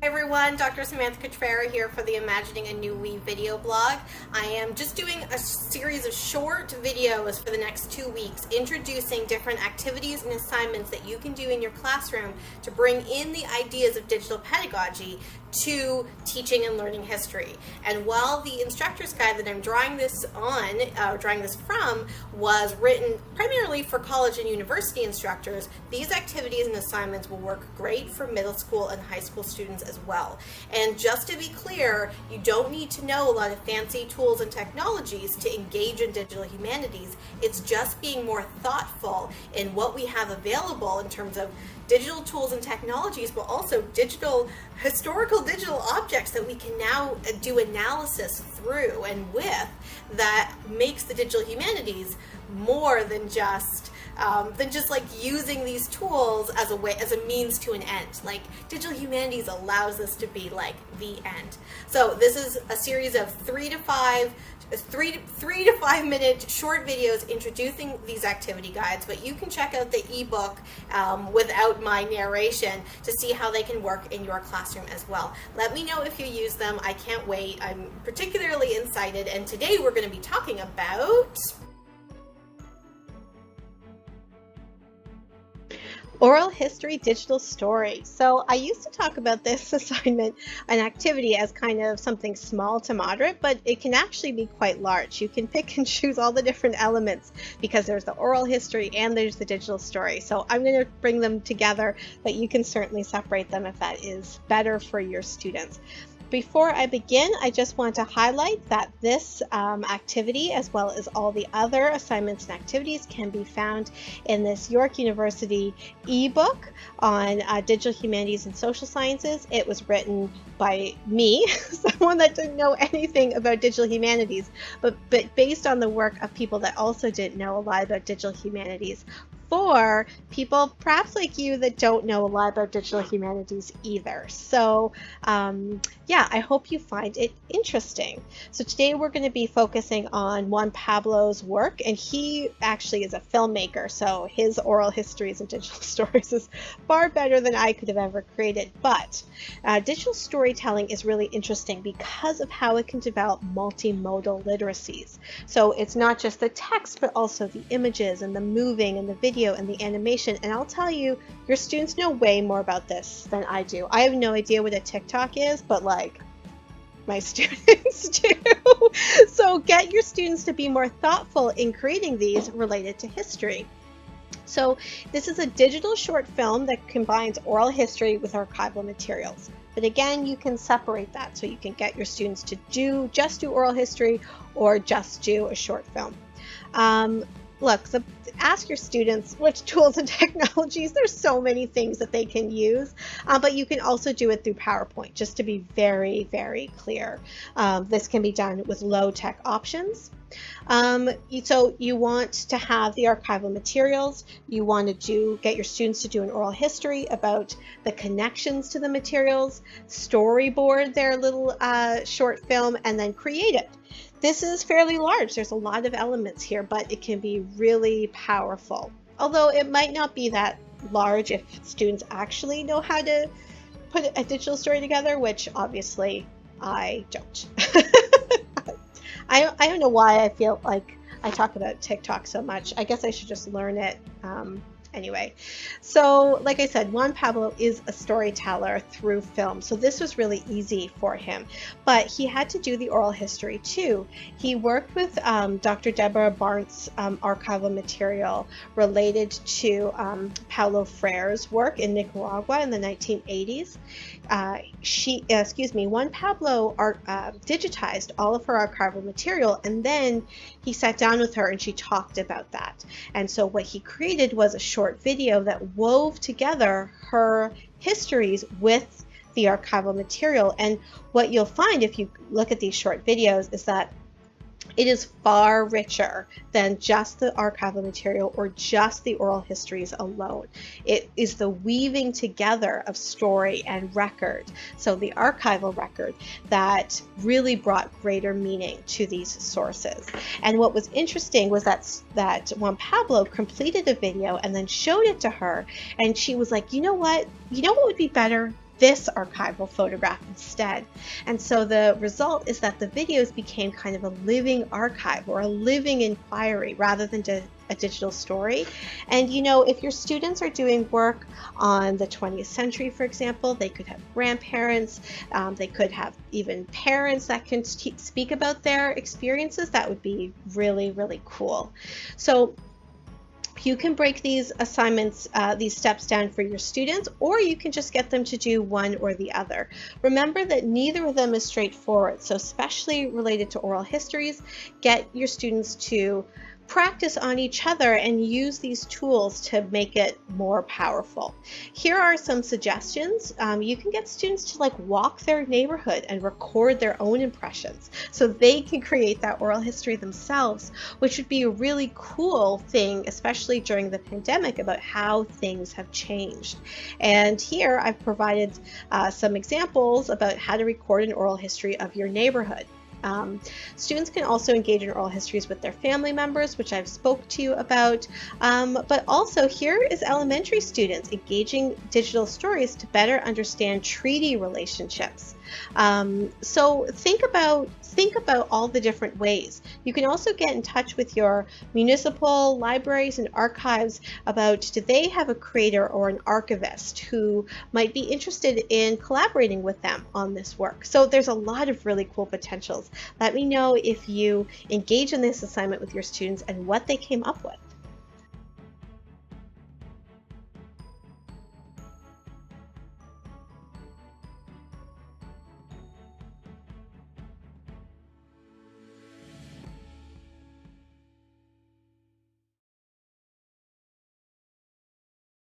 Hi everyone, Dr. Samantha Cotrera here for the Imagining a New We video blog. I am just doing a series of short videos for the next 2 weeks introducing different activities and assignments that you can do in your classroom to bring in the ideas of digital pedagogy to teaching and learning history. And while the instructor's guide that I'm drawing this from was written primarily for college and university instructors, these activities and assignments will work great for middle school and high school students as well. And just to be clear, you don't need to know a lot of fancy tools and technologies to engage in digital humanities. It's just being more thoughtful in what we have available in terms of digital tools and technologies, but also historical digital objects that we can now do analysis through and with, that makes the digital humanities more than just like using these tools as a means to an end. Like, digital humanities allows us to be like the end. So this is a series of three to five minute short videos introducing these activity guides, but you can check out the ebook without my narration to see how they can work in your classroom as well. Let me know if you use them. I can't wait. I'm particularly excited, and today we're going to be talking about oral history digital story. So I used to talk about this assignment, an activity, as kind of something small to moderate, but it can actually be quite large. You can pick and choose all the different elements because there's the oral history and there's the digital story. So I'm going to bring them together, but you can certainly separate them if that is better for your students. Before I begin, I just want to highlight that this activity, as well as all the other assignments and activities, can be found in this York University ebook on digital humanities and social sciences. It was written by me, someone that didn't know anything about digital humanities, but based on the work of people that also didn't know a lot about digital humanities, for people perhaps like you that don't know a lot about digital humanities either. So yeah, I hope you find it interesting. So today we're going to be focusing on Juan Pablo's work, and he actually is a filmmaker, so his oral histories and digital stories is far better than I could have ever created. But digital storytelling is really interesting because of how it can develop multimodal literacies. So it's not just the text, but also the images and the moving and the video and the animation. And I'll tell you, your students know way more about this than I do. I have no idea what a TikTok is, but like, my students do. So get your students to be more thoughtful in creating these related to history. So this is a digital short film that combines oral history with archival materials. But again, you can separate that, so you can get your students to just do oral history or just do a short film. Ask your students which tools and technologies. There's so many things that they can use, but you can also do it through PowerPoint, just to be very, very clear. This can be done with low-tech options. So you want to have the archival materials. You want to get your students to do an oral history about the connections to the materials, storyboard their little short film, and then create it. This is fairly large. There's a lot of elements here, but it can be really powerful. Although it might not be that large if students actually know how to put a digital story together, which obviously I don't. I don't know why I feel like I talk about TikTok so much. I guess I should just learn it. Anyway, so like I said, Juan Pablo is a storyteller through film, so this was really easy for him. But he had to do the oral history too. He worked with Dr. Deborah Barnes' archival material related to Paulo Freire's work in Nicaragua in the 1980s. Juan Pablo digitized all of her archival material, and then he sat down with her and she talked about that. And so what he created was a short video that wove together her histories with the archival material. And what you'll find if you look at these short videos is that it is far richer than just the archival material or just the oral histories alone. It is the weaving together of story and record, so the archival record, that really brought greater meaning to these sources. And what was interesting was that Juan Pablo completed a video and then showed it to her, and she was like, you know what would be better? this archival photograph instead. And so the result is that the videos became kind of a living archive or a living inquiry rather than a digital story. And you know, if your students are doing work on the 20th century, for example, they could have grandparents, they could have even parents that can speak about their experiences. That would be really, really cool. So you can break these assignments, these steps down for your students, or you can just get them to do one or the other. Remember that neither of them is straightforward, so especially related to oral histories, get your students to practice on each other and use these tools to make it more powerful. Here are some suggestions. You can get students to walk their neighborhood and record their own impressions so they can create that oral history themselves, which would be a really cool thing, especially during the pandemic, about how things have changed. And here I've provided some examples about how to record an oral history of your neighborhood. Students can also engage in oral histories with their family members, which I've spoke to you about, but also here is elementary students engaging digital stories to better understand treaty relationships. So think about all the different ways. You can also get in touch with your municipal libraries and archives about, do they have a creator or an archivist who might be interested in collaborating with them on this work. So there's a lot of really cool potentials. Let me know if you engage in this assignment with your students and what they came up with.